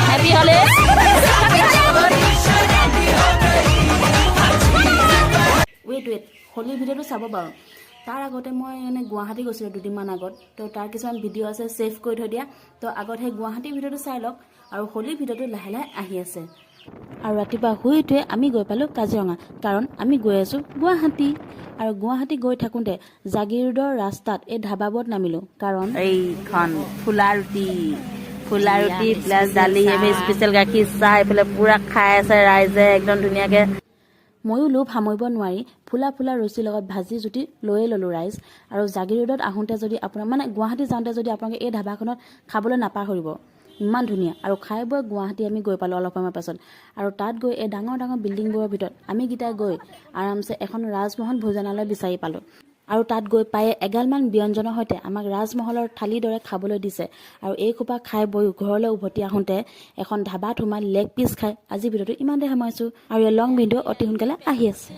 Happy হলে weight হোলীৰ ভিডিঅ'টো চাব বাৰু। তাৰ আগতে মই মানে গুৱাহাটী গৈছিলোঁ দুদিনমান আগত, তো তাৰ কিছুমান ভিডিঅ' আছে ছেভ কৰি থৈ দিয়া। তো আগত সেই গুৱাহাটীৰ ভিডিঅ'টো চাই লওক, আৰু হোলীৰ ভিডিঅ'টো লাহে লাহে আহি আছে। আৰু ৰাতিপুৱা শুই উঠি আমি গৈ পালোঁ কাজিৰঙা, কাৰণ আমি গৈ আছোঁ গুৱাহাটী। আৰু গুৱাহাটী গৈ থাকোঁতে জাগীৰ ৰোডৰ ৰাস্তাত এই ধাবাবোৰত নামিলোঁ, কাৰণ এইখন ফুলা ৰুটি প্লাছ দালি, স্পেচিয়েল গাখীৰ চাহ, এইফালে পূৰা খাই আছে ৰাইজে একদম ধুনীয়াকৈ। ময়ো লোভ সামৰিব নোৱাৰি ফুলা ৰুচিৰ লগত ভাজি জুতি লৈয়ে ল'লোঁ ৰাইজ। আৰু জাগীৰ ৰোডত আহোঁতে যদি আপোনাৰ মানে গুৱাহাটী যাওঁতে যদি আপোনালোকে এই ধাবাখনত খাবলৈ নাপাহৰিব, ইমান ধুনীয়া। আৰু খাই বৈ গুৱাহাটী আমি গৈ পালোঁ অলপ সময় পাছত। আৰু তাত গৈ এই ডাঙৰ বিল্ডিংবোৰৰ ভিতৰত আমিকেইটাই গৈ আৰামছে এখন ৰাজমহল ভোজনালয় বিচাৰি পালোঁ। আৰু তাত গৈ পায়ে এগালমান ব্যঞ্জনৰ সৈতে আমাক ৰাজমহলৰ থালিৰ দৰে খাবলৈ দিছে। আৰু এই খোপা খাই বৈ ঘৰলৈ উভতি আহোঁতে এখন ধাবাত সোমাই লেগ পিচ খাই আজিৰ ভিডিঅ'টো ইমানতে সামৰিছোঁ। আৰু এই লং ভিডিঅ' অতি সোনকালে আহি আছে।